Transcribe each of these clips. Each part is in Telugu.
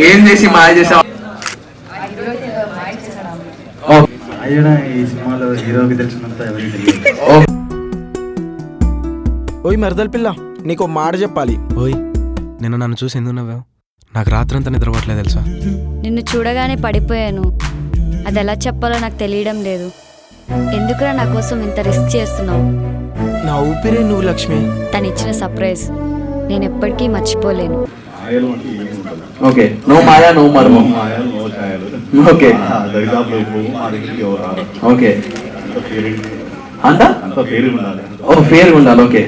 ఏం చేసి మాయ చేసావు? ఈ సినిమాలో హీరోకి తెలిసినంత ఎవరికి తెలియదు. ఓయ్ మరదల పిల్ల, నీకు మాట చెప్పాలి. ఓయ్, నిన్న నన్ను చూసి ఎందుకు నవ్వావు? నాకు రాత్రంతా నిద్రపట్టలేదు తెలుసా. నిన్ను చూడగానే పడిపోయాను. అది ఎలా చెప్పాలో నాకు తెలియడం లేదు. ఎందుకురా నా కోసం ఇంత రిస్క్ చేస్తున్నావు? నా ఊపిరే నువ్వు లక్ష్మి. తను ఇచ్చిన సర్ప్రైజ్ నేను ఎప్పటికీ మర్చిపోలేను. ఓకే, నో మాయా నో మర్మం. ఓకే ఓకే, అంతా ఓ ఫేర్ ఉండాలి. ఓకే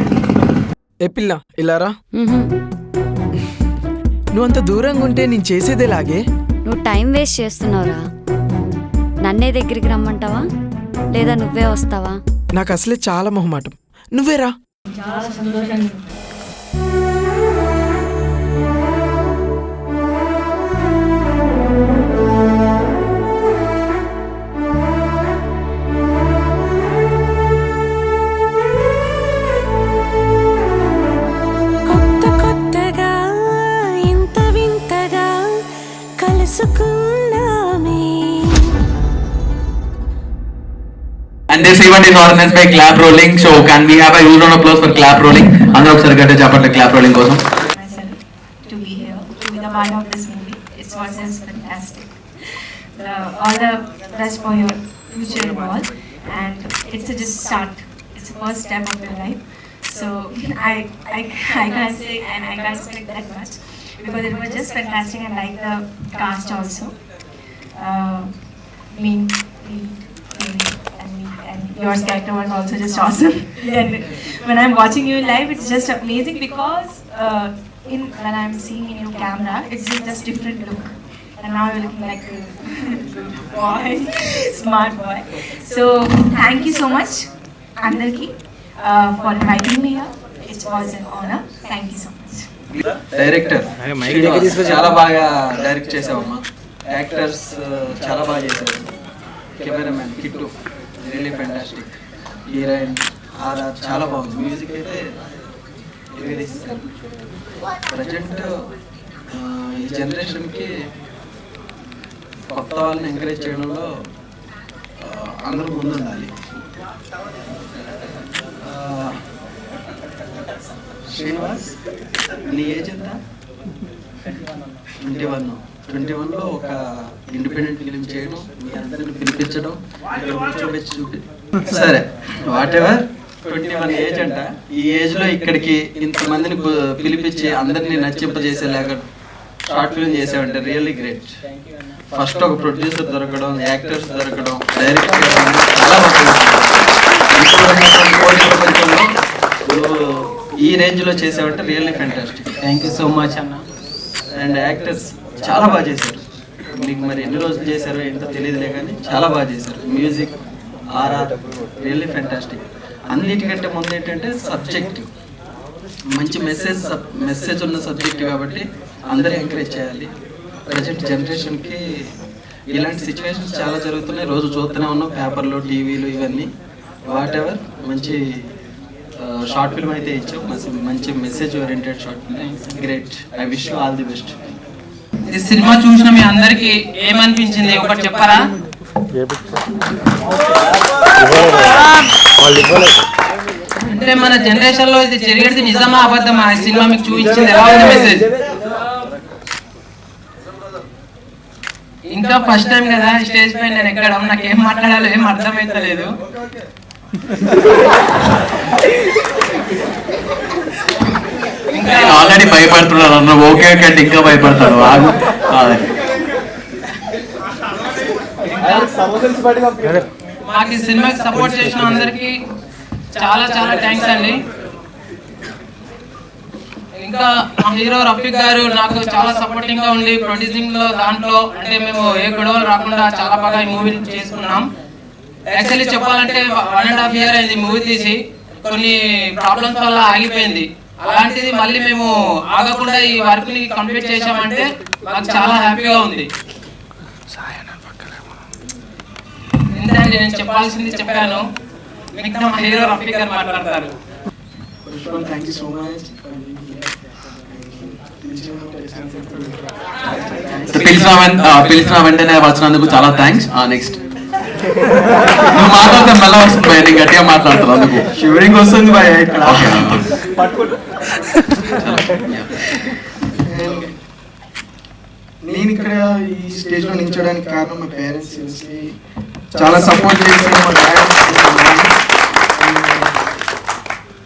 ఏ పిల్ల ఇలారా. నువ్వు అంత దూరంగా ఉంటే నేను చేసేదేలాగే. నువ్వు టైం వేస్ట్ చేస్తున్నావురా. నన్నే దగ్గరికి రమ్మంటావా లేదా నువ్వే వస్తావా? నాకు అసలే చాలా మొహమాటం. నువ్వేరా. చాలా సంతోషంగా. And this event is organized by Clap Rolling. So can we have a huge round of applause for Clap Rolling? అందరూ ఒకసారి గట్టిగా చెప్పండి Clap Rolling కోసం. To be here, to be the part of this movie, it was just fantastic. All the best for your future and all. And it's a just start. It's the first step of your life. So I can't say and I can't expect that much because it was just fantastic and like the cast also. And your character was also just awesome. And when I'm watching you live, it's just amazing because when I'm seeing in your camera, it's just different look. And now you're looking like a boy, smart boy. So thank you so much, Andarki, for inviting me here. It was an honor. Thank you so much. Director చాలా బాగా డైరెక్ట్ చేసావమ్మా. యాక్టర్స్ చాలా బాగా చేశారు. Cameraman Kittu really fantastic. Heroine RR చాలా బాగుంది. మ్యూజిక్ అయితే ప్రజెంట్ ఈ జనరేషన్కి కొత్త వాళ్ళని ఎంకరేజ్ చేయడంలో అందరూ ముందుండాలి. శ్రీనివాస్, నీ ఏజ్ ఎంత? 21లో ఒక ఇండిపెండెంట్ ఫిలిం చేయడం, మీ అందరిని పిలిపించడం, చూపి సరే వాట్ ఎవర్. 21 ఏజ్ అంట. ఈ ఏజ్లో ఇక్కడికి ఇంతమందిని పిలిపించి అందరినీ నచ్చింపజేసేలాగా షార్ట్ ఫిలిం చేసావంటే రియల్లీ గ్రేట్. ఫస్ట్ ఒక ప్రొడ్యూసర్ దొరకడం, యాక్టర్స్ దొరకడం, డైరెక్టర్ చాలా ప్రపంచంలో ఈ రేంజ్లో చేసావంటే really fantastic. Thank you so much అన్న. అండ్ యాక్టర్స్ చాలా బాగా చేశారు. మీకు మరి ఎన్ని రోజులు చేశారో ఏంటో తెలియదులే కానీ చాలా బాగా చేశారు. Music, RR really fantastic. అన్నిటికంటే ముందు ఏంటంటే సబ్జెక్ట్ మంచి మెసేజ్ ఉన్న సబ్జెక్ట్ కాబట్టి అందరూ ఎంకరేజ్ చేయాలి. ప్రజెంట్ జనరేషన్కి ఇలాంటి సిచ్యువేషన్స్ చాలా జరుగుతున్నాయి. రోజు చూస్తూనే ఉన్నాం పేపర్లో, టీవీలు, ఇవన్నీ. వాట్ ఎవర్ మంచి షార్ట్ ఫిల్మ్ అయితే ఇచ్చాం. మంచి message oriented short film. Great. I wish you all the best. ఈ సినిమా చూసిన మీ అందరికి ఏమనిపించింది ఒకటి చెప్పరా? అంటే మన జనరేషన్ లో ఇది జరిగేది నిజమా అబద్ధమా? ఈ సినిమా మీకు చూపించింది ఎలా ఉంది మెసేజ్? ఇంకా ఫస్ట్ టైం కదా స్టేజ్ పైన నేను ఎక్కడం, నాకేం మాట్లాడాలో ఏం అర్థమైతలేదు. ఆల్రెడీ భయపడుతున్నాడు అన్న. ఓకే కంటే ఇంకా భయపడతాడు. మాకు ఈ సినిమాకి సపోర్ట్ చేసిన అందరికి చాలా చాలా థ్యాంక్స్ అండి. ఇంకా మా హీరో రఫీక్ గారు నాకు చాలా సపోర్టింగ్ గా ఉండి ప్రొడ్యూసింగ్ లో దాంట్లో అంటే మేము ఏ గొడవలు రాకుండా చాలా బాగా ఈ మూవీ చేసుకున్నాం. యాక్చువల్లీ చెప్పాలంటే 1.5 year అయింది మూవీ తీసి. కొన్ని ప్రాబ్లమ్స్ వల్ల ఆగిపోయింది. అలాంటిది మళ్ళీ మేము ఆగకుండా ఈ వర్క్ ని కంప్లీట్ చేసామంటే మాకు చాలా హ్యాపీగా ఉంది. ఇంతేండి నేను చెప్పాల్సింది చెప్పాను. మిగతా మా హీరో రఫీక్ గారు మాట్లాడతారు. Thank you so much. పిలిచిన వెంటనే వచ్చినందుకు చాలా థ్యాంక్స్. నెక్స్ట్ నువ్వు మాట్లాడితే మెల్ల వస్తుంది భయ, నీకు గట్టిగా మాట్లాడుతారు అందుకు. షివరింగ్ వస్తుంది భయ ఇక్కడ. నేను ఇక్కడ ఈ స్టేజ్ లో నిల్చోడానికి కారణం మా పేరెంట్స్ చాలా సపోర్ట్ చేశారు. మా డాడీ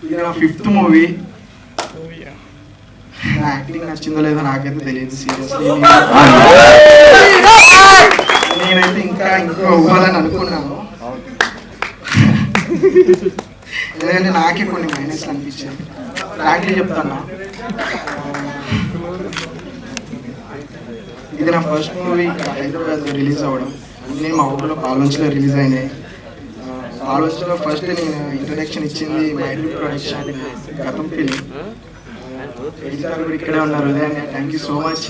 ఇది నా 5th మూవీ. నా యాక్టింగ్ నచ్చిందో లేదో నాకైతే తెలియదు సీరియస్లీ. నేనైతే ఇంకా అవ్వాలని అనుకున్నాను, ఎందుకంటే నాకే కొన్ని మైనస్లు అనిపించాయి. ఫ్రాంక్లీ చెప్తాను, ఇది నా ఫస్ట్ మూవీ హైదరాబాద్లో రిలీజ్ అవ్వడం. నేను మా ఊళ్ళో పాల్వంచిలో రిలీజ్ అయినాయి. పాల్వంచిలో ఫస్ట్ నేను ఇంట్రడక్షన్ ఇచ్చింది మైత్రి ప్రొడక్షన్ గతం ఫిలిం. ఎడిటర్ కూడా ఇక్కడే ఉన్నారు. ఉదయాన్నే థ్యాంక్ యూ సో మచ్.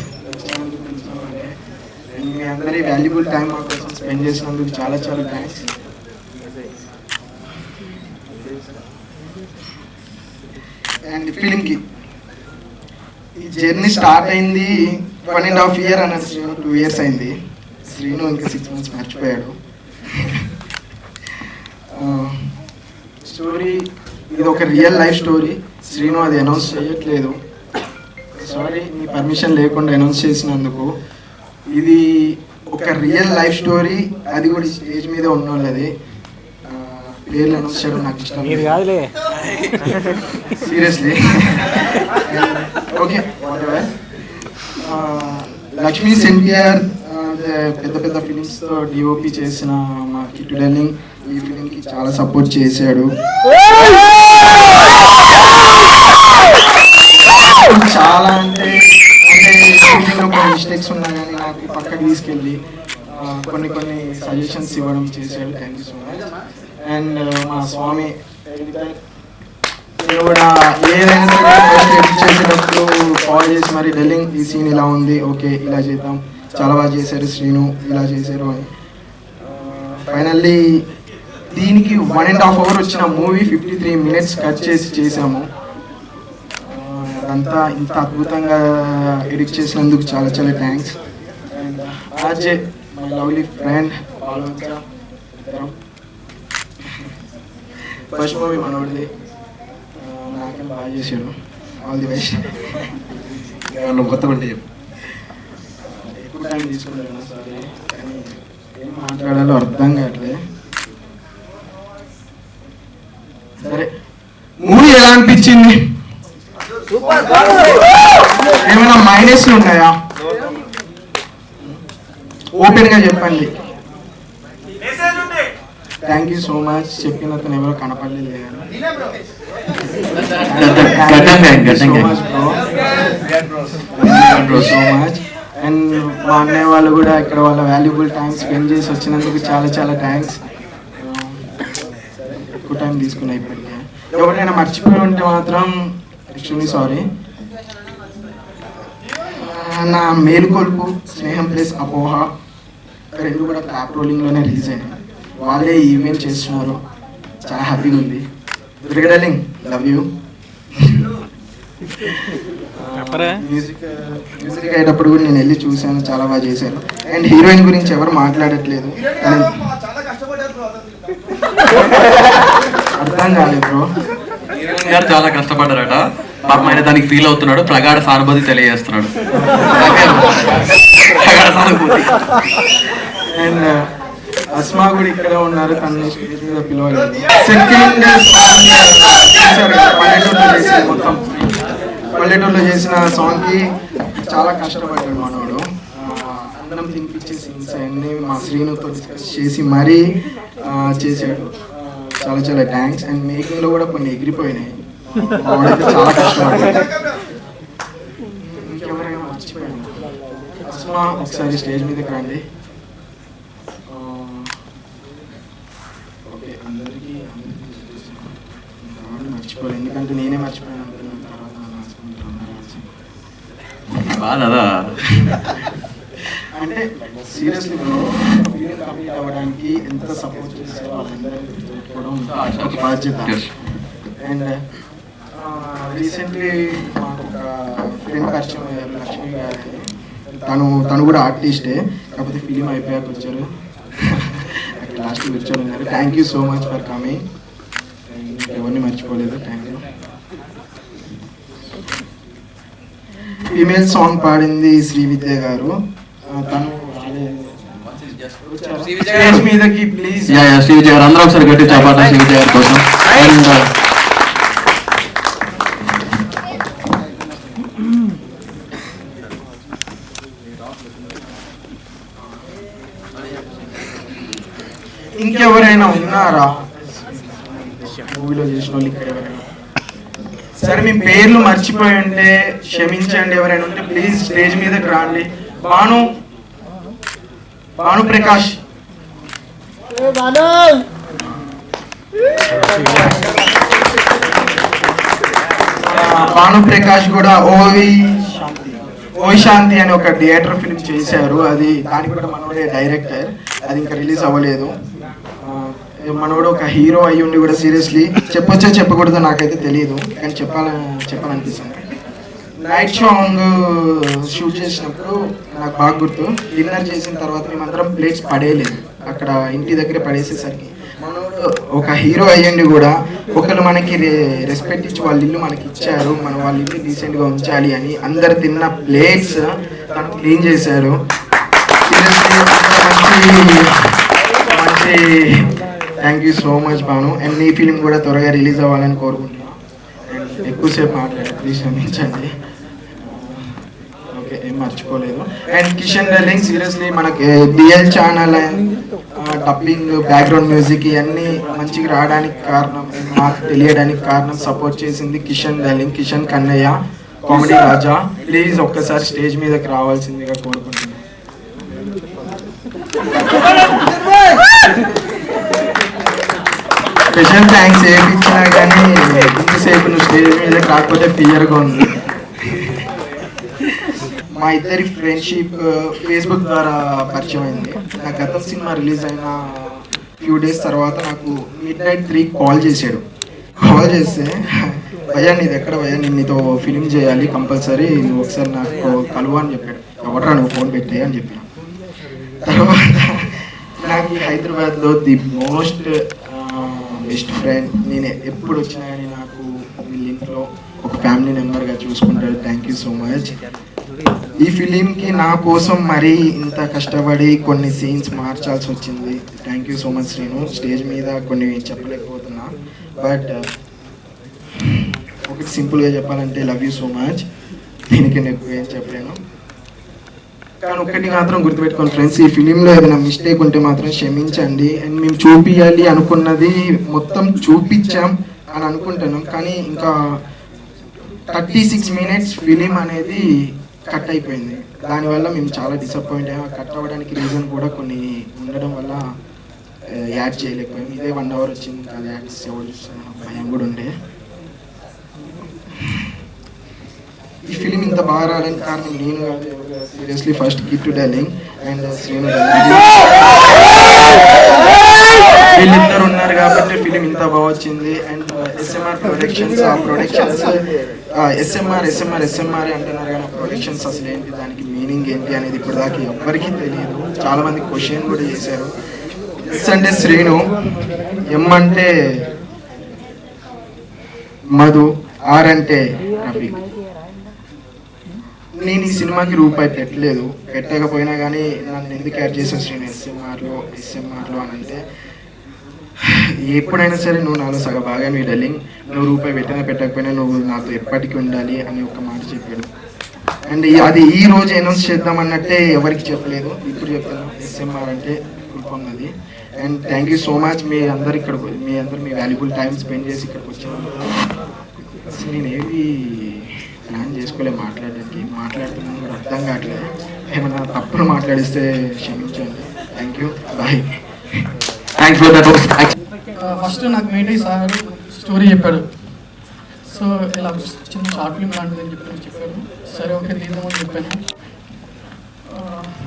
మీ అందరి వాల్యుబుల్ టైం మా కోసం స్పెండ్ చేసినందుకు చాలా చాలా థ్యాంక్స్. అండ్ ఫిలింకి ఈ జర్నీ స్టార్ట్ అయింది 1.5 years అన్న శ్రీను. 2 years అయింది. శ్రీను ఇంకా 6 months మర్చిపోయాడు. స్టోరీ ఇది ఒక రియల్ లైఫ్ స్టోరీ. శ్రీను అది అనౌన్స్ చేయట్లేదు, సారీ, నీ పర్మిషన్ లేకుండా అనౌన్స్ చేసినందుకు. ఇది ఒక రియల్ లైఫ్ స్టోరీ, అది కూడా స్టేజ్ మీద ఉన్న వాళ్ళది. పేర్లు అనౌన్స్ చేయడం నాకు ఇష్టం సీరియస్లీ. ఓకే, లక్ష్మీ సెన్టీఆర్ పెద్ద పెద్ద ఫిలిమ్స్తో డిఓపి చేసిన మా కిట్టు డర్లింగ్ ఈ ఫిలింకి చాలా సపోర్ట్ చేశాడు. చాలా అంటే ఫిలింలో కొన్ని మిస్టేక్స్ ఉన్నా కానీ నాకు పక్కకి తీసుకెళ్ళి కొన్ని సజెషన్స్ ఇవ్వడం చేశాడు. Thank you so much. And మా స్వామి కూడా ఏదైనా సరే ఎడిట్ చేసేటప్పుడు కాల్ చేసి మరి డెల్లింగ్ ఈ సీన్ ఇలా ఉంది, ఓకే ఇలా చేద్దాం, చాలా బాగా చేశారు శ్రీను, ఇలా చేశారు అని. ఫైనల్లీ దీనికి 1.5 hours వచ్చిన మూవీ 53 minutes కట్ చేసి చేసాము. అదంతా ఇంత అద్భుతంగా ఎడిట్ చేసినందుకు చాలా చాలా thanks. And RJ my lovely friend first movie మనోడిది, నాకేం బాగా చేశాడు. All the best. కొత్త అంటే ఎక్కువ టైం తీసుకుంటాను సారీ, కానీ ఏం మాట్లాడాలో అర్థం కావట్లే. సరే, మూవీ ఎలా అనిపించింది? ఏమైనా మైనస్లు ఉన్నాయా? ఓపెన్ గా చెప్పండి. Thank you so much. చెప్పిన అతను ఎవరో కనపడలేదు సో మచ్. అండ్ మా అన్నయ్య వాళ్ళు కూడా ఇక్కడ వాళ్ళ వాల్యుబుల్ టైం స్పెండ్ చేసి వచ్చినందుకు చాలా చాలా థ్యాంక్స్. ఎక్కువ టైం తీసుకున్నా ఇప్పటికే. ఎవరైనా మర్చిపోయి ఉంటే మాత్రం ఎక్స్ట్రీమ్లీ సారీ. నా మేలుకొల్పు, స్నేహం ప్లస్ అపోహ రెండు కూడా క్లాప్ రోలింగ్లోనే రిలీజ్ అయినాయి. వాళ్ళే ఈవెంట్ చేస్తున్నారు, చాలా హ్యాపీగా ఉంది. Darling, love you. మ్యూజిక్ అయ్యేటప్పుడు కూడా నేను వెళ్ళి చూశాను, చాలా బాగా చేశారు. అండ్ హీరోయిన్ గురించి ఎవరు మాట్లాడట్లేదు, అర్థం కాలేదు బ్రో. హీరోయిన్ గారు చాలా కష్టపడ్డారట, పాపం ఆయన దానికి ఫీల్ అవుతున్నాడు. ప్రగాఢ సానుభూతి తెలియజేస్తున్నాడు. ప్రగాఢ సానుభూతి. అండ్ అస్మా కూడా ఇక్కడ ఉన్నారు, తన స్టేజ్ మీద పిలవలేదు. సెకండ్ పల్లెటూరులో చేసిన సాంగ్కి చాలా కష్టపడ్డాడు మనోడు. అన్నం తినిపించే సీన్స్ అన్నీ మా శ్రీనుతో డిస్కస్ చేసి మరీ చేశాడు. చాలా చాలా థ్యాంక్స్. అండ్ మేకింగ్లో కూడా కొన్ని ఎగిరిపోయినాయి, వాడైతే చాలా కష్టపడ్డాడు. ఇంకెవరైనా మర్చిపోయాను? అస్మా ఒకసారి స్టేజ్ మీదకి రండి. ఓకే, అందరికీ మర్చిపోలేదు, ఎందుకంటే నేనే మర్చిపోయాను అనుకున్నాను. అంటే సీరియస్లీ ఫిలిం కంప్లీట్ అవ్వడానికి ఎంత సపోర్ట్ చేశారో వాళ్ళందరికీ చెప్పుకోవడం ఒక బాధ్యత. అండ్ రీసెంట్లీ మాకు ఒక ఫ్రెండ్ పరిచయం అయ్యారు, లక్ష్మి గారు తను కూడా ఆర్టిస్టే, కాకపోతే ఫిలిం అయిపోయాక వచ్చారు. లాస్ట్ వచ్చారు ఉన్నారు. Thank you so much for coming. ఎవరిని మర్చిపోలేదు. Thank you. ఫీమేల్ సాంగ్ పాడింది శ్రీవిద్య గారు. తను స్టేజ్ మీదకి ప్లీజ్. శ్రీవిజయ్ గారు అందరూ ఒకసారి గట్టి చెప్పాలి శ్రీవిజయ్ గారి కోసం. అండ్ ఇంకెవరైనా ఉన్నారా మూవీలో చేసిన వాళ్ళు? ఇక్కడ ఎవరైనా సరే మీ పేర్లు మర్చిపోయి ఉంటే క్షమించండి. ఎవరైనా ఉంటే ప్లీజ్ స్టేజ్ మీదకి రాండి. భాను ప్రకాష్, భాను ప్రకాష్ కూడా ఓయ్ శాంతి అని ఒక థియేటర్ ఫిల్మ్ చేశారు. అది దానికి కూడా మనోడే డైరెక్టర్. అది ఇంకా రిలీజ్ అవ్వలేదు. మనోడు ఒక హీరో అయ్యి ఉండి కూడా సీరియస్లీ చెప్పొచ్చో చెప్పకూడదో నాకైతే తెలియదు, కానీ చెప్పాలనిపిస్తుంది. నైట్ సాంగ్ షూట్ చేసినప్పుడు నాకు బాగా గుర్తు, డిన్నర్ చేసిన తర్వాత మేమందరం ప్లేట్స్ పడేయలేదు, అక్కడ ఇంటి దగ్గర పడేసేసరికి మనోడు ఒక హీరో అయ్యండి కూడా ఒకళ్ళు మనకి రెస్పెక్ట్ ఇచ్చి వాళ్ళ ఇల్లు మనకి ఇచ్చారు, మనం వాళ్ళ ఇల్లు డీసెంట్గా ఉంచాలి అని అందరు తిన్న ప్లేట్స్ తను క్లీన్ చేశాడు. సీరియస్లీ మంచి thank you so much Bhanu. And ఈ ఫిలిం కూడా త్వరగా రిలీజ్ అవ్వాలని కోరుకుంటున్నాను. అండ్ ఎక్కువసేపు మాట్లాడారు, ప్లీజ్ క్షమించండి. ఓకే, ఏం మర్చిపోలేదు. అండ్ కిషన్ డర్లింగ్ సీరియస్లీ మనకి DL channel and dubbing background music ఇవన్నీ మంచిగా రావడానికి కారణం, నాకు తెలియడానికి కారణం సపోర్ట్ చేసింది Kishan darling, Kishan Kannayya, comedy Raja. Please ఒక్కసారి స్టేజ్ మీదకి రావాల్సిందిగా కోరుకుంటున్నాను. స్పెషల్ థ్యాంక్స్ ఏమిచ్చినా కానీ ఇంతసేపు నువ్వు స్టేజ్ మీద కాకపోతే క్లియర్గా ఉంది. మా ఇద్దరి ఫ్రెండ్షిప్ ఫేస్బుక్ ద్వారా పరిచయం అయింది. నా గతం సినిమా రిలీజ్ అయిన ఫ్యూ డేస్ తర్వాత నాకు midnight 3 కాల్ చేశాడు. కాల్ చేస్తే భయ్యా నీది ఎక్కడ భయ్యా, నేను నీతో ఫిలిం చేయాలి కంపల్సరీ, నువ్వు ఒకసారి నాకు కలువు అని చెప్పాడు. ఎవరా నువ్వు ఫోన్ పెట్టే అని చెప్పాను. తర్వాత నాకు ఈ హైదరాబాద్లో ది మోస్ట్ బెస్ట్ ఫ్రెండ్, నేను ఎప్పుడు వచ్చినా కానీ నాకు వీళ్ళ ఇంట్లో ఒక ఫ్యామిలీ మెంబర్గా చూసుకుంటాడు. Thank you so much. ఈ ఫిలింకి నా కోసం మరీ ఇంత కష్టపడి కొన్ని సీన్స్ మార్చాల్సి వచ్చింది. Thank you so much Srinu. Stage మీద కొన్ని చెప్పలేకపోతున్నా, బట్ ఒకటి సింపుల్గా చెప్పాలంటే లవ్ యూ సో మచ్. దీనికి నేను ఎక్కువ ఏం చెప్పలేను, కానీ ఒకటి మాత్రం గుర్తుపెట్టుకోండి ఫ్రెండ్స్, ఈ ఫిలింలో ఏదైనా మిస్టేక్ ఉంటే మాత్రం క్షమించండి. అండ్ మేము చూపించాలి అనుకున్నది మొత్తం చూపించాం అని అనుకుంటున్నాం, కానీ ఇంకా 36 minutes ఫిలిం అనేది కట్ అయిపోయింది. దానివల్ల మేము చాలా డిసప్పాయింట్ అయ్యాం. కట్ అవ్వడానికి రీజన్ కూడా కొన్ని ఉండడం వల్ల యాడ్ చేయలేకపోయాం. ఇదే 1 hour వచ్చింది, అది యాడ్ చేస్తే ఎవరు చూస్తాను భయం కూడా ఉండే. ఈ ఫిలిం ఇంత బాగా రావడానికి కారణం నేను కాదు, seriously first keep to డెలింగ్ and Srinu. వీళ్ళిద్దరు ఉన్నారు కాబట్టి ఫిలిం ఇంత బాగా వచ్చింది. అండ్ ఎస్ఎంఆర్ ప్రొడక్షన్స్, ఆ ప్రొడక్షన్స్ ఎస్ఎంఆర్ అంటున్నారు కానీ ప్రొడక్షన్స్ అసలు ఏంటి, దానికి మీనింగ్ ఏంటి అనేది ఇప్పుడు దాకా ఎవ్వరికీ తెలియదు. చాలా మంది క్వశ్చన్ కూడా చేశారు. ఎస్ అంటే శ్రీను, ఎం అంటే మధు, ఆర్ అంటే రఫీక్. నేను ఈ సినిమాకి రూపాయి పెట్టలేదు, పెట్టకపోయినా కానీ నన్ను ఎందుకు యాడ్ చేసావు శ్రీను ఎస్ఎంఆర్లో అని అంటే, ఎప్పుడైనా సరే నువ్వు నాలో సగ బాగా నీ డెల్లింగ్, నువ్వు రూపాయి పెట్టినా పెట్టకపోయినా నువ్వు నాతో ఎప్పటికీ ఉండాలి అని ఒక మాట చెప్పాడు. అండ్ అది ఈ రోజు అనౌన్స్ చేద్దామన్నట్టే ఎవరికి చెప్పలేదు, ఇప్పుడు చెప్తాను. ఎస్ఎంఆర్ అంటే కృపన్నది. And thank you so much మీ అందరు మీ వాల్యుబుల్ టైం స్పెండ్ చేసి ఇక్కడికి వచ్చాను. అసలు నేను ఏవి ప్లాన్ చేసుకోలే మాట్లాడుతున్నాను కూడా అర్థం కావట్లేదు. ఏమన్నా తప్పును మాట్లాడిస్తే క్షమించండి. Thank you, bye. ఫస్ట్ నాకు మీట్ అయ్యి సార్ స్టోరీ చెప్పాడు. సో ఇలా చిన్న షార్ట్ ఫిల్మ్ లాంటిది అని చెప్పాడు. సరే ఓకే తీద్దామని చెప్పాను.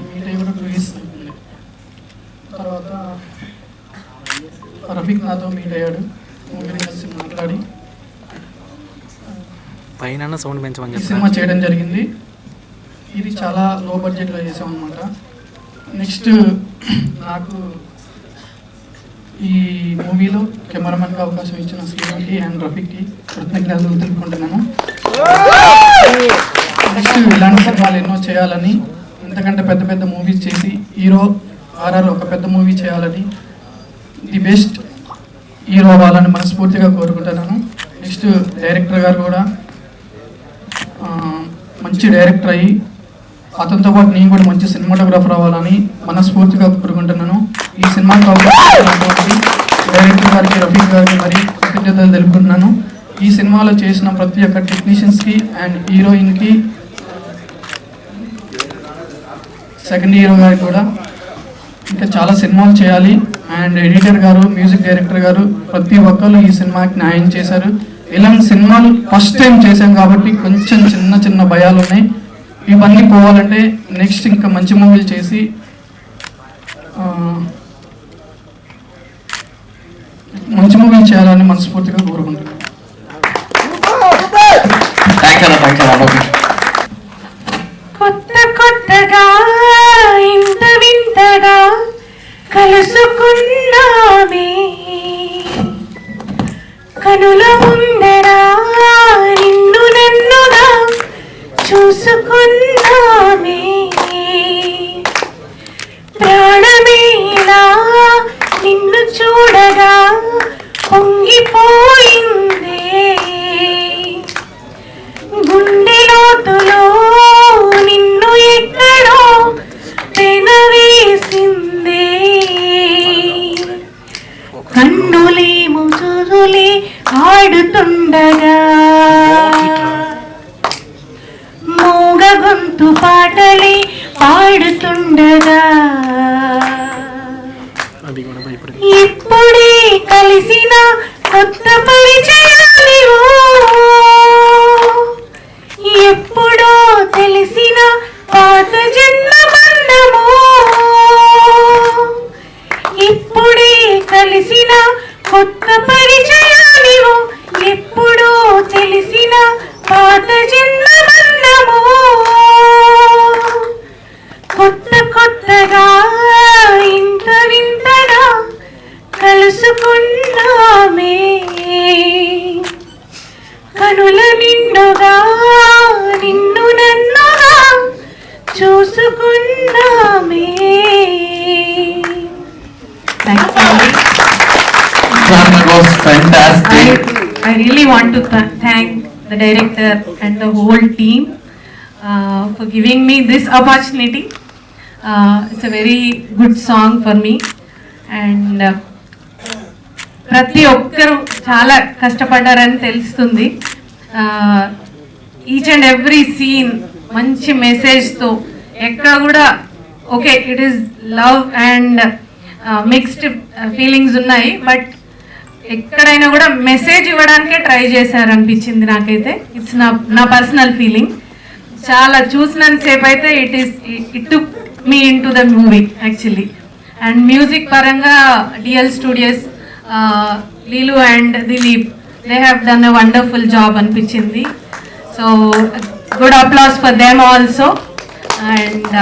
మీట్ అయ్యి కూడా 2 years అయిపోయింది. తర్వాత రఫీక్ నాతో మీట్ అయ్యాడు. ముగ్గురు కలిసి మాట్లాడి పైన సౌండ్ పెంచమని సినిమా చేయడం జరిగింది. ఇది చాలా లో బడ్జెట్లో చేసాం అనమాట. నెక్స్ట్ నాకు ఈ మూవీలో కెమెరామెన్గా అవకాశం ఇచ్చిన శ్రీరామ్కి అండ్ రఫీక్కి కృతజ్ఞతలు తెలుపుకుంటున్నాను. నెక్స్ట్ ఇలాంటి సినిమాలు ఎన్నో చేయాలని, ఇంతకంటే పెద్ద పెద్ద మూవీస్ చేసి హీరో ఆర్ఆర్ ఒక పెద్ద మూవీ చేయాలని, ది బెస్ట్ హీరో అవ్వాలని మనస్ఫూర్తిగా కోరుకుంటున్నాను. నెక్స్ట్ డైరెక్టర్ గారు కూడా మంచి డైరెక్టర్ అయ్యి అతనితో పాటు నేను కూడా మంచి సినిమాటోగ్రాఫర్ అవ్వాలని మనస్ఫూర్తిగా కోరుకుంటున్నాను. ఈ సినిమాకి అవకాశం డైరెక్టర్ గారికి, రఫీక్ గారికి మరి కృతజ్ఞతలు తెలుపుకుంటున్నాను. ఈ సినిమాలో చేసిన ప్రతి ఒక్క టెక్నీషియన్స్కి అండ్ హీరోయిన్కి, సెకండ్ హీరో గారికి కూడా ఇంకా చాలా సినిమాలు చేయాలి. అండ్ ఎడిటర్ గారు, మ్యూజిక్ డైరెక్టర్ గారు ప్రతి ఒక్కరు ఈ సినిమాకి న్యాయం చేశారు. ఇలాంటి సినిమాలు ఫస్ట్ టైం చేశాం కాబట్టి కొంచెం చిన్న చిన్న భయాలు ఉన్నాయి. ఇవన్నీ పోవాలంటే నెక్స్ట్ ఇంకా మంచి మూవీలు చేసి మంచి మూవీలు చేయాలని మనస్ఫూర్తిగా కోరుకుంటున్నాను. కొత్త కొత్తగా ఇంత వింతగా కలుసుకున్నామే, కనుల ముందరా నిన్ను నన్నుగా చూసుకున్నామే, ప్రాణమేలా నిన్ను చూడగా పొంగిపోయిందే, గుండె లోతులో నిన్ను ఎక్కడో పెనవేసిందే, కన్నులే ముసురులే ఆడుతుండగా, మూగ గొంతు పాటలే పాడుతుండగా, ఇప్పుడే కలిసిన కొత్త పరిచయాలివో, ఎప్పుడో తెలిసిన పాత జన్మ బంధమో, ఇప్పుడే కలిసిన కొత్త పరిచయాలివో, ఎప్పుడో తెలిసిన పాత జన్మ బంధమో, కొత్త కొత్తగా ఇంత వింతగా కలుసుకున్నామే, కనుల నిండుగా నిన్ను నన్నుగా చూసుకున్నామే. I really want to thank the director and the whole team for giving me this opportunity. It's a very good song for me, and ప్రతి ఒక్కరు చాలా కష్టపడ్డారని తెలుస్తుంది. ఈచ్ అండ్ ఎవ్రీ సీన్ మంచి మెసేజ్తో, ఎక్కడ కూడా okay it is love and mixed feelings ఉన్నాయి, బట్ ఎక్కడైనా కూడా మెసేజ్ ఇవ్వడానికే ట్రై చేశారనిపించింది నాకైతే. ఇట్స్ నా పర్సనల్ ఫీలింగ్. చాలా చూసినంతసేపు అయితే it took me into the movie actually. And music పరంగా DL studios, Leelu and Dilip, they have done a wonderful job అనిపించింది. So good applause for them also, and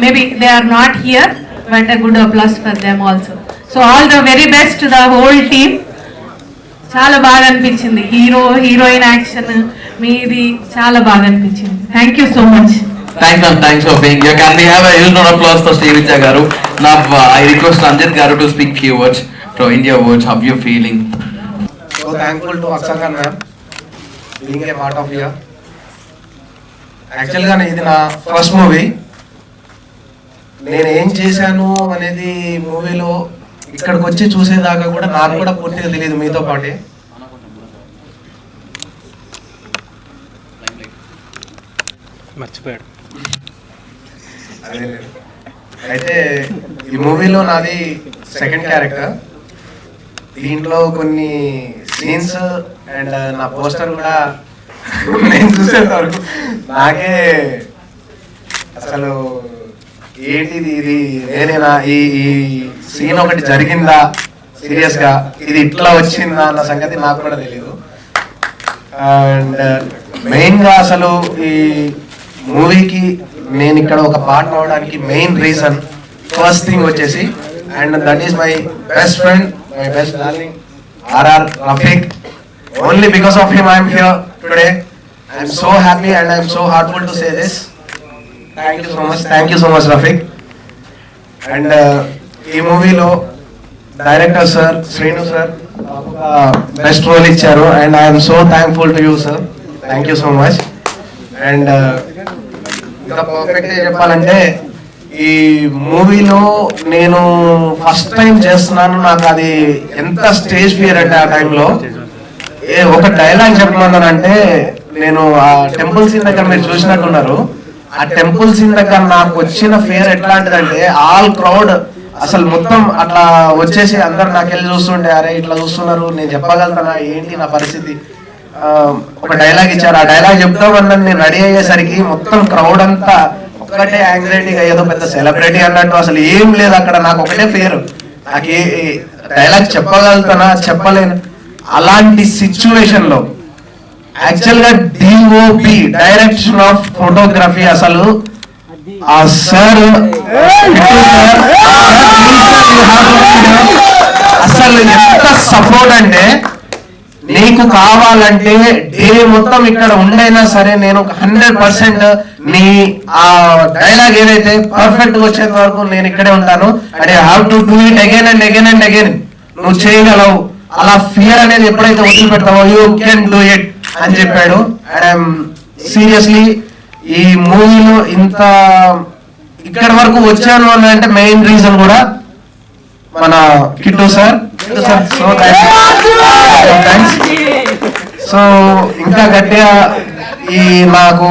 maybe they are not here but a good applause for them also. So all the very best to the whole team. చాలా బాగా అనిపించింది. హీరోయిన్ యాక్షన్ మీది చాలా బాగా అనిపించింది. Thank you so much. Thanks for being here. Can we have a huge round of applause for Srividya garu? Now I request Ranjit garu to speak few words to India words. How you feeling? So thankful to Aksha Khan ma'am being a part of here. Actually గా ఇది నా ఫస్ట్ మూవీ. నేను ఏం చేశాను అనేది మూవీలో ఇక్కడికి వచ్చి చూసేదాకా కూడా నాకు కూడా పూర్తిగా తెలియదు మీతో పాటే. మర్చిపోయాడు. అయితే ఈ మూవీలో నాది సెకండ్ క్యారెక్టర్. దీంట్లో కొన్ని సీన్స్ అండ్ నా పోస్టర్ కూడా నేను చూసేంత వరకు నాకే అసలు ఏంటిది, ఇది నేనేనా, ఈ సీన్ ఒకటి జరిగిందా సీరియస్గా, ఇది ఇట్లా వచ్చిందా అన్న సంగతి నాకు కూడా తెలియదు. అండ్ మెయిన్గా అసలు ఈ మూవీకి నేను ఇక్కడ ఒక పార్ట్ అవడానికి మెయిన్ రీజన్ ఫస్ట్ థింగ్ వచ్చేసి, and that is my best friend, my best darling RR Rafiq. Only because of him I'm here today. I'm so happy and I'm so heartful to say this. Thank you so much Rafiq. And ఈ మూవీలో director sir Srinu sir best role ఇచ్చారు, and I'm so thankful to you sir. Thank you so much. And ఇంకా పర్ఫెక్ట్గా చెప్పాలంటే ఈ మూవీలో నేను ఫస్ట్ టైం చేస్తున్నాను. నాకు అది ఎంత స్టేజ్ ఫియర్ అంటే ఆ టైంలో ఒక డైలాగ్ చెప్పమన్నానంటే, నేను ఆ టెంపుల్ సీన్ దగ్గర మీరు చూసినట్టున్నారు, ఆ టెంపుల్ సీన్ దగ్గర నాకు వచ్చిన ఫియర్ ఎట్లాంటిదంటే ఆల్ క్రౌడ్ అసలు మొత్తం అట్లా వచ్చేసి అందరు నాకెళ్ళి చూస్తుంటే, అరే ఇట్లా చూస్తున్నారు, నేను చెప్పగలుగుతానా ఏంటి నా పరిస్థితి. ఒక డైలాగ్ ఇచ్చారు, ఆ డైలాగ్ చెప్తామన్నా నేను రెడీ అయ్యేసరికి మొత్తం క్రౌడ్ అంతా ఒక్కటే యాంగ్జైటీగా ఏదో పెద్ద సెలబ్రిటీ అన్నట్టు అసలు ఏం లేదు అక్కడ. నాకు ఒకటే ఫియర్, నాకు డైలాగ్ చెప్పగలుగుతానా చెప్పలేను. అలాంటి సిచ్యువేషన్ లో యాక్చువల్ గా డిఓపి డైరెక్షన్ ఆఫ్ ఫోటోగ్రఫీ అసలు ఆ సార్ అసలు ఎంత సపోర్ట్ అంటే, నీకు కావాలంటే డే మొత్తం ఇక్కడ ఉండైనా సరే నేను 100% నీ ఆ డైలాగ్ ఏదైతే పర్ఫెక్ట్ వచ్చేంత వరకు నేను ఇక్కడే ఉంటాను. And I have to do it again and again and again. నువ్వు చేయగలవు, అలా ఫియర్ అనేది ఎప్పుడైతే వదిలిపెడతావో యూ కెన్ డూ ఇట్ అని చెప్పాడు. అండ్ ఐఎమ్ సీరియస్లీ ఈ మూవీలో ఇంత ఇక్కడ వరకు వచ్చాను అని అంటే మెయిన్ రీజన్ కూడా మన Kittu sir. So thanks. So ఇంకా గట్టిగా ఈ నాకు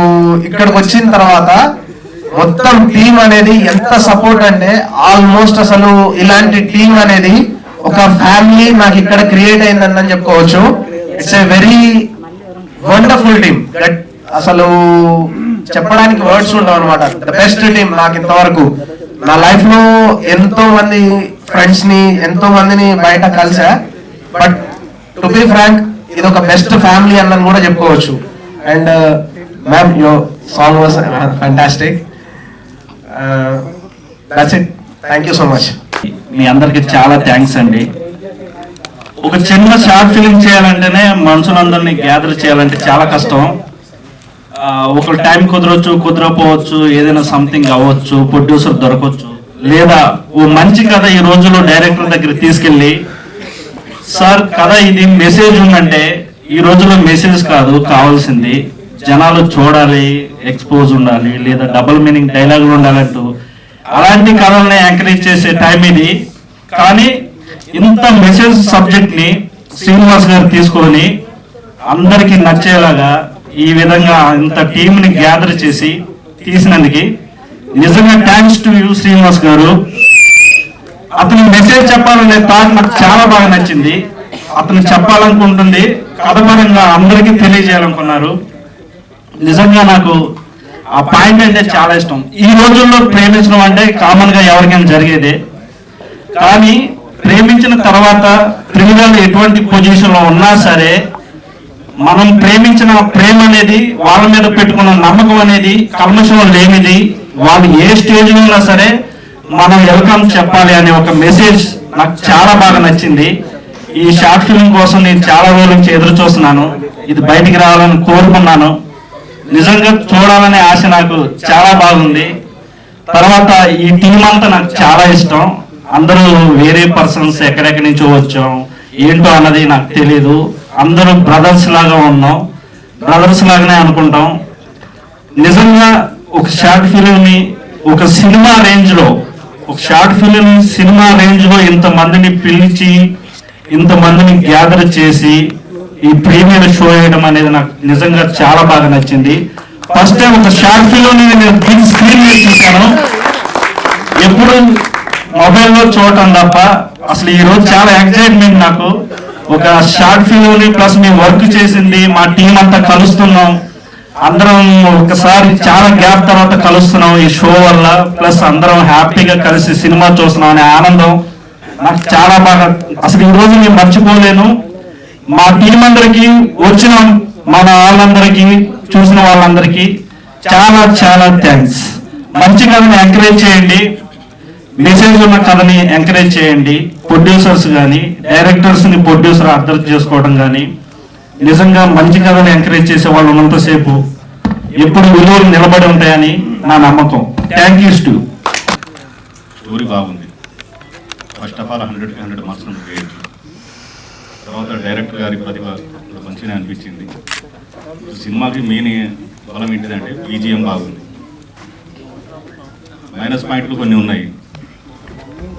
ఇక్కడికి వచ్చిన తర్వాత మొత్తం టీం అనేది ఎంత సపోర్ట్ అంటే, ఆల్మోస్ట్ అసలు ఇలాంటి టీం అనేది ఒక ఫ్యామిలీ నాకు ఇక్కడ క్రియేట్ అయిందని చెప్పుకోవచ్చు. It's a very wonderful team. అసలు చెప్పడానికి వర్డ్స్ ఉండవు అనమాట. ద బెస్ట్ టీమ్ నాకు ఇంతవరకు నా లైఫ్ లో. ఎంతో మంది ఫ్రెండ్స్ ని ఎంతో మందిని బయట కలిసా, బట్ టు బి ఫ్రాంక్ ఇది ఒక బెస్ట్ ఫ్యామిలీ అన్నని కూడా చెప్పుకోవచ్చు. And ma'am your song was fantastic. That's it. Thank you so much. మీ అందరికి చాలా థ్యాంక్స్ అండి. ఒక చిన్న షార్ట్ ఫిలిం చేయాలంటేనే మనుషులందరినీ గ్యాదర్ చేయాలంటే చాలా కష్టం. ఒక టైం కుదరొచ్చు, కుదరకపోవచ్చు, ఏదైనా సంథింగ్ అవ్వచ్చు, ప్రొడ్యూసర్ దొరకవచ్చు, లేదా ఓ మంచి కథ ఈ రోజుల్లో డైరెక్టర్ దగ్గర తీసుకెళ్ళి, సార్ కథ ఇది మెసేజ్ ఉందంటే, ఈ రోజుల్లో మెసేజ్ కాదు కావాల్సింది, జనాలు చూడాలి, ఎక్స్పోజ్ ఉండాలి, లేదా డబుల్ మీనింగ్ డైలాగులు ఉండాలంటూ అలాంటి కథల్ని ఎంకరేజ్ చేసే టైం ఇది. కానీ ఇంత మెసేజ్ సబ్జెక్ట్ ని శ్రీనివాస్ గారు తీసుకొని అందరికీ నచ్చేలాగా ఈ విధంగా ఇంత టీమ్ ని గ్యాదర్ చేసి తీసినందుకు నిజంగా థ్యాంక్స్ టు యూ శ్రీనివాస్ గారు. అతను మెసేజ్ చెప్పాలనే థాట్ నాకు చాలా బాగా నచ్చింది. అతను చెప్పాలనుకుంటుంది కథపరంగా అందరికీ తెలియజేయాలనుకున్నారు. నిజంగా నాకు ఆ పాయింట్ అంటే చాలా ఇష్టం. ఈ రోజుల్లో ప్రేమించడం అంటే కామన్ గా ఎవరికైనా జరిగేదే, కానీ ప్రేమించిన తర్వాత ప్రియురాలు ఎటువంటి పొజిషన్ లో ఉన్నా సరే మనం ప్రేమించిన ప్రేమ అనేది, వాళ్ళ మీద పెట్టుకున్న నమ్మకం అనేది కల్మషం లేనిది. వాళ్ళు ఏ స్టేజ్ లో ఉన్నా సరే మనం వెల్కమ్ చెప్పాలి అనే ఒక మెసేజ్ నాకు చాలా బాగా నచ్చింది. ఈ షార్ట్ ఫిల్మ్ కోసం నేను చాలా రోజుల నుంచి ఎదురు చూస్తున్నాను. ఇది బయటికి రావాలని కోరుకున్నాను. నిజంగా చూడాలనే ఆశ నాకు చాలా బాగుంది. తర్వాత ఈ టీం అంతా నాకు చాలా ఇష్టం. అందరూ వేరే పర్సన్స్ ఎక్కడెక్కడి నుంచో వచ్చాం, ఏంటో అన్నది నాకు తెలీదు. అందరూ బ్రదర్స్ లాగా ఉన్నాం, బ్రదర్స్ లాగానే అనుకుంటాం. నిజంగా ఒక షార్ట్ ఫిలింని ఒక సినిమా రేంజ్ లో, ఒక షార్ట్ ఫిలిం సినిమా రేంజ్ లో ఇంతమందిని పిలిచి ఇంతమందిని గ్యాదర్ చేసి ఈ ప్రీమియర్ షో వేయడం అనేది నాకు నిజంగా చాలా బాగా నచ్చింది. ఫస్ట్ టైం ఒక షార్ట్ ఫిలిం నేను బిగ్ స్క్రీన్ మీద చూశాను, ఎప్పుడు మొబైల్లో చూడటం తప్ప. అసలు ఈ రోజు చాలా ఎక్సైట్మెంట్ నాకు. ఒక షార్ట్ ఫిలింని ప్లస్ మేము వర్క్ చేసింది మా టీం అంతా కలుస్తున్నాం, అందరం ఒకసారి చాలా గ్యాప్ తర్వాత కలుస్తున్నాం ఈ షో వల్ల. ప్లస్ అందరం హ్యాపీగా కలిసి సినిమా చూస్తున్నాం అనే ఆనందం నాకు చాలా బాగా, అసలు ఈ రోజు నేను మర్చిపోలేను. మా టీం అందరికి, వచ్చిన మన వాళ్ళందరికీ, చూసిన వాళ్ళందరికీ చాలా చాలా థ్యాంక్స్. మంచి కథని ఎంకరేజ్ చేయండి, మెసేజ్ ఉన్న కథని ఎంకరేజ్ చేయండి. ప్రొడ్యూసర్స్ కానీ డైరెక్టర్స్ని ప్రొడ్యూసర్ అర్థం చేసుకోవడం కానీ, నిజంగా మంచి కథని ఎంకరేజ్ చేసే వాళ్ళు ఉన్నంతసేపు ఎప్పుడు విలువలు నిలబడి ఉంటాయని నా నమ్మకం. Thank you to. స్టోరీ బాగుంది. ఫస్ట్ ఆఫ్ ఆల్ 100కి 100 మార్క్స్ వేయచ్చు. తర్వాత డైరెక్టర్ గారి ప్రతిభ మంచిగా అనిపించింది. సినిమాకి మెయిన్ బలం ఏంటిదంటే బీజిఎం బాగుంది. మైనస్ పాయింట్లు కొన్ని ఉన్నాయి.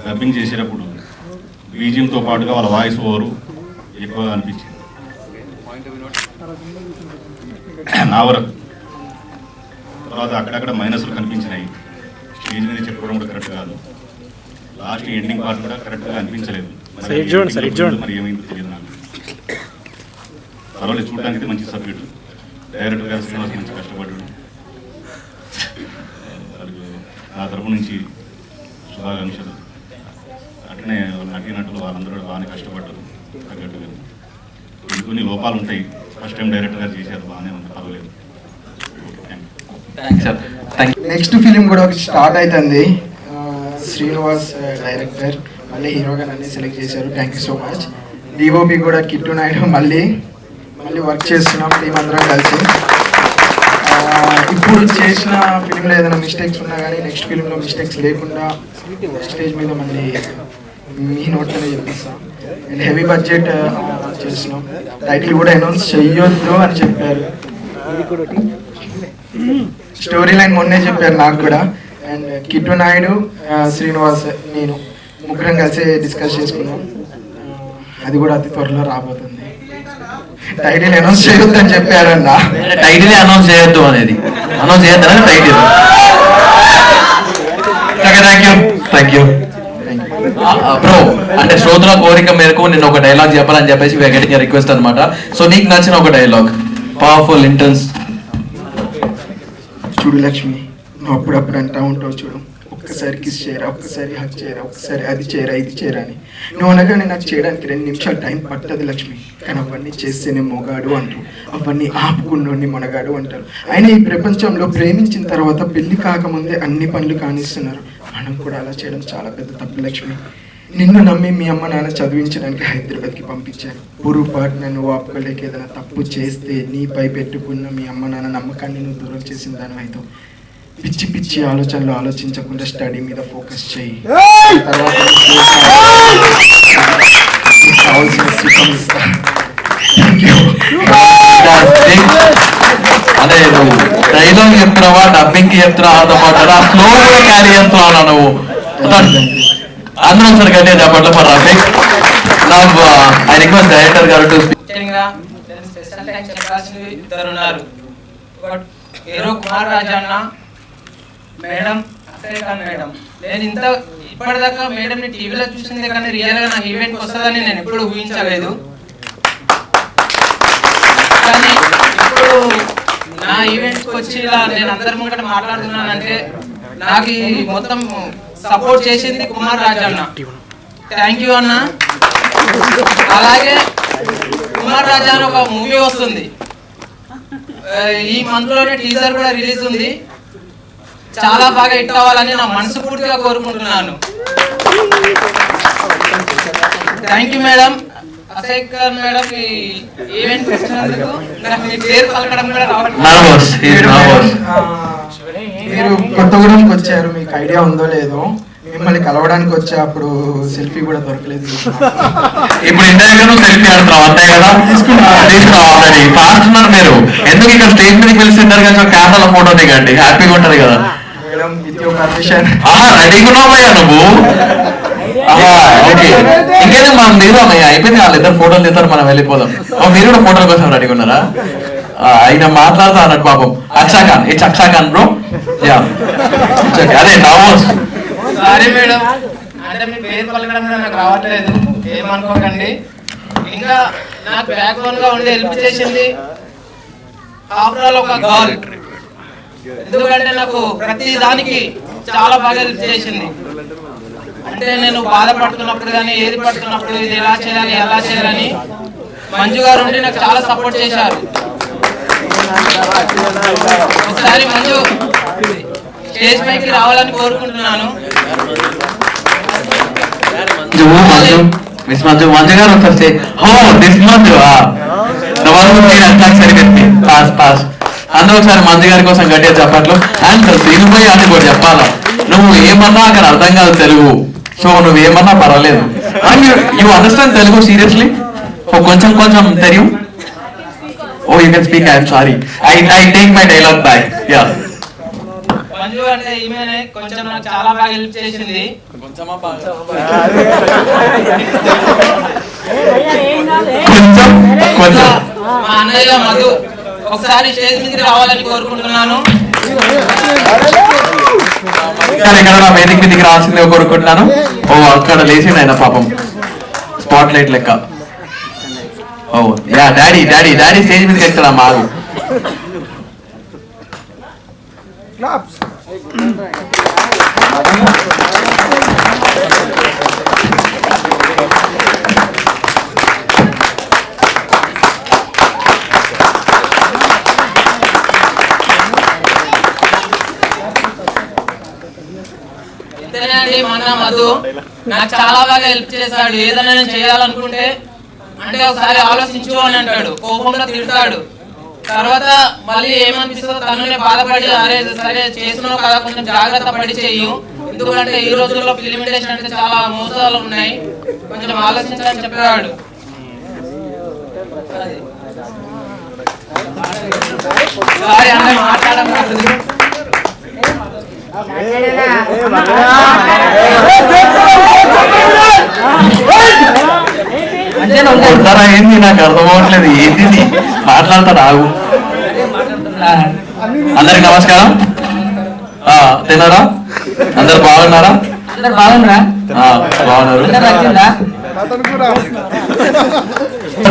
డబ్బింగ్ చేసేటప్పుడు బీజిఎంతో పాటుగా వాళ్ళ వాయిస్ ఓవరు ఎక్కువగా అనిపించింది నా వరకు. తర్వాత అక్కడక్కడ మైనస్లు కనిపించినాయి. స్టేజ్ మీద చెప్పుకోవడం కూడా కరెక్ట్ కాదు. లాస్ట్ ఎండింగ్ పార్ట్ కూడా కరెక్ట్గా అనిపించలేదు. మరి ఏమైందో తెలియదు నాకు. పర్వాలేదు, చూడడానికి మంచి సబ్జెక్ట్. డైరెక్టర్ గారు శ్రీనివాస్ మంచి కష్టపడ్డాడు. నా తరపు నుంచి శుభాకాంక్షలు. అట్లనే నటీనటులు వాళ్ళందరూ బాగానే కష్టపడ్డారు. తగ్గట్టుగా కొన్ని లోపాలు ఉంటాయి. ఫస్ట్ టైం డైరెక్టర్ గారు చేశారు, బాగానే ఉంది, పర్వాలేదు. నెక్స్ట్ ఫిలిం కూడా ఒకటి స్టార్ట్ అవుతుంది. శ్రీనివాస్ డైరెక్టర్, మళ్ళీ హీరోగా నన్ను సెలెక్ట్ చేశారు. Thank you so much. DOP కూడా కిట్టు నాయుడు మళ్ళీ వర్క్ చేస్తున్నాం టీం అందరం కలిసి. ఇప్పుడు చేసిన ఫిలింలో ఏదైనా మిస్టేక్స్ ఉన్నా కానీ నెక్స్ట్ ఫిలింలో మిస్టేక్స్ లేకుండా స్టేజ్ మీద మళ్ళీ మీ నోట్లోనే చెప్పిస్తాం. అండ్ హెవీ బడ్జెట్ చేస్తున్నాం. టైటిల్ కూడా అనౌన్స్ చెయ్యొద్దు అని చెప్పారు. స్టోరీ లైన్ మొన్నే చెప్పారు నాకు కూడా. అండ్ కిట్టు నాయుడు, శ్రీనివాస్, నేను ముగ్గురం కలిసి డిస్కస్ చేసుకున్నాం. అది కూడా అతి త్వరలో రాబోతుంది. టైటిల్ అనౌన్స్ చేయొద్దు అని చెప్పారన్న. టైటిల్ అనౌన్స్ చేయొద్దు అనేది, అనౌన్స్ చేయొద్దు అనేది టైటిల్. Thank you bro. అంటే శ్రోతల కోరిక మేరకు నేను ఒక డైలాగ్ చెప్పాలని చెప్పేసి వీఆర్ గెటింగ్ రిక్వెస్ట్ అనమాట. సో నీకు నచ్చిన ఒక డైలాగ్, పవర్ఫుల్, ఇంటెన్స్. చూడు లక్ష్మి, నువ్వు అప్పుడప్పుడు అంటా ఉంటావు చూడు, ఒక్కసారి కిస్ చేయరా, ఒక్కసారి హక్ చేయరా, ఒక్కసారి అది చేయరా, ఇది చేయరా అని. నువ్వు అనగానే నాకు చేయడానికి 2 నిమిషాలు టైం పట్టదు లక్ష్మి. కానీ అవన్నీ చేస్తేనే మొగాడు అంటారు, అవన్నీ ఆపుకున్నోడిని మొనగాడు అంటారు. అయినా ఈ ప్రపంచంలో ప్రేమించిన తర్వాత పెళ్లి కాకముందే అన్ని పనులు కానిస్తున్నారు. మనం కూడా అలా చేయడం చాలా పెద్ద తప్పు లక్ష్మి. నిన్ను నమ్మి మీ అమ్మ నాన్న చదివించడానికి హైదరాబాద్కి పంపించారు. పొరపాటు నన్ను ఆపుకోలేక ఏదైనా తప్పు చేస్తే నీపై పెట్టుకున్న మీ అమ్మ నాన్న నమ్మకాన్ని నువ్వు దూరం చేసిన దాని అయితే పిచ్చి పిచ్చి ఆలోచనలు ఆలోచించకుండా స్టడీ మీద ఫోకస్ చేయి. తర్వాత కావాల్సిన సుఖం ఇస్తా. అదే నువ్వు డైలాగ్ చెప్తున్నావా, డబ్బింగ్ కి చెప్తున్నావా, స్లో కూడా క్యారీ చేస్తున్నావు నువ్వు. అందరూ ఒకసారి గట్టిగా చెప్పట్లు for Rafiq. I request director గారు టు స్పీక్. స్పెషల్ థాంక్స్ చెప్పాల్సింది ఇద్దరు ఉన్నారు. Hero Kumar Rajanna madam, Akshay Khan madam. నేను ఇప్పటిదాకా మేడంని టీవీలో చూసిందే కానీ రియల్గా నా ఈవెంట్కి వస్తుందని నేను ఎప్పుడు ఊహించలేదు. కానీ ఇప్పుడు నా ఈవెంట్కి వచ్చి ఇలా నేను అందరి ముంగట మాట్లాడుతున్నానంటే నాకు ఈ మొత్తం సపోర్ట్ చేసింది కుమార్ రాజన్న. థ్యాంక్ యూ అన్న. అలాగే కుమార్ రాజన్న ఒక మూవీ వస్తుంది, ఈ మంత్ లోనే టీజర్ కూడా రిలీజ్ ఉంది. చాలా బాగా హిట్ అవ్వాలని నా మనస్ఫూర్తిగా కోరుకుంటున్నాను. Thank you madam. Akshay Khan madam, ఈ ఈవెంట్ వచ్చినందుకు మీ పేరు పలకడం కూడా మీరు కొత్తగూడెంకి వచ్చారు, మీకు ఐడియా ఉందో లేదో. మిమ్మల్ని కలవడానికి వచ్చా, అప్పుడు సెల్ఫీ కూడా దొరకలేదు. ఇప్పుడు ఇంటర్వ్యూ సెల్ఫీ ఆడుతున్నావు అంతే కదా, తీసుకున్నావు ఆల్రెడీ. ఫాస్ట్ ఉన్నారు మీరు. ఎందుకు ఇక్కడ స్టేజ్ మీదకి పిలిచింటారు కదా, కెమెరాలో ఫోటో దిగండి, హ్యాపీగా ఉంటారు కదా. రెడీగా ఉన్నావయ్యా నువ్వు. ఓకే, ఇంకేదో మనం లేదు అమ్మయ్య, అయిపోయింది. వాళ్ళిద్దరు ఫోటోలు తీస్తారు, మనం వెళ్ళిపోదాం. మీరు కూడా ఫోటోల కోసం రెడీగా ఉన్నారా? ఆయన మాట్లాడుతా అన్నట్టు పాపం. Aksha Khan, it's Aksha Khan bro. Yeah అదే నర్వస్. సారీ మేడం, అంటే మీ పేరు పలకడం కూడా నాకు రావట్లేదు, ఏమనుకోకండి. ఇంకా నాకు బ్యాక్ బోన్ గా ఉండి హెల్ప్ చేసింది ఆఫ్టర్ ఆల్ ఒక గర్ల్. ఎందుకంటే నాకు ప్రతి దానికి చాలా బాగా హెల్ప్ చేసింది. అంటే నేను బాధపడుతున్నప్పుడు కానీ ఏది పడుతున్నప్పుడు ఇది ఎలా చేయాలి ఎలా చేయాలని మంజు గారు ఉండి నాకు చాలా సపోర్ట్ చేశారు. ఒకసారి మంజు స్టేజ్ పైకి రావాలని కోరుకుంటున్నాను. మిస్ మంజు గారు ఒకసారి హో దిస్ మంజు పాస్ పాస్ అందరూ ఒకసారి మంజు గారి కోసం గట్టిగా చెప్పట్లు. అండ్ శ్రీనుభాయ్ అని కూడా చెప్పాలా, నువ్వు ఏమన్నా అక్కడ అర్థం కాదు తెలుగు, సో నువ్వు ఏమన్నా పర్వాలేదు. And you understand Telugu seriously? కొంచెం కొంచెం తెలియదు. Oh you can speak. I'm sorry, I take my dialogue back. Yeah Manju అంటే ఈమెనే కొంచెం నాకు చాలా బాగా హెల్ప్ చేసింది. కొంచెం కొంచెం మా అన్నయ్య మధు ఒకసారి స్టేజ్ మీదకి రావాలని కోరుకుంటున్నాను. ఇక్కడ వేదిక మీదకి రావాల్సింది కోరుకుంటున్నాను. ఓ అక్కడ లేచిండు ఆయన పాపం, స్పాట్ లైట్ లెక్క. Oh yeah daddy daddy daddy stage మీదకి ఎక్కడ మాకు. ఇంతేనండి, మా అన్న మధు నాకు చాలా బాగా హెల్ప్ చేశాడు. ఏదైనా నేను చేయాలనుకుంటే అంటే ఒకసారి ఆలోచించు అని అంటాడు, కోపంగా తిడతాడు. తర్వాత మళ్ళీ ఏమనిపిస్తుందో తననే బాధపడి అరే సరే చేస్తున్నావు కదా కొంచెం జాగ్రత్త పడి చెయ్యు, ఎందుకంటే ఈ రోజుల్లో ఫిల్మ్ ఇండస్ట్రీ అంటే చాలా మోసాలు ఉన్నాయి, కొంచెం ఆలోచించాలని చెప్పేవాడు. సారీ అన్న మాట్లాడకూడదు. ఏంది నాకు అర్థం అవ్వట్లేదు, ఏంది మాట్లాడతారు ఆగు. అందరికి నమస్కారం. తిన్నారా? అందరు బాగున్నారా? బాగున్నారు.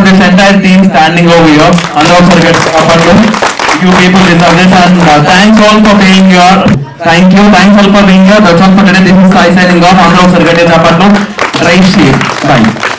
This entire team standing over here, అందరూ ఒకసారి గట్టిగా you people deserve this and thanks all for being here. Thanks all for being here. That's all for today. This is Sai signing off. అందరూ ఒకసారి గట్టిగా చెప్పండి. Drive safe. Bye.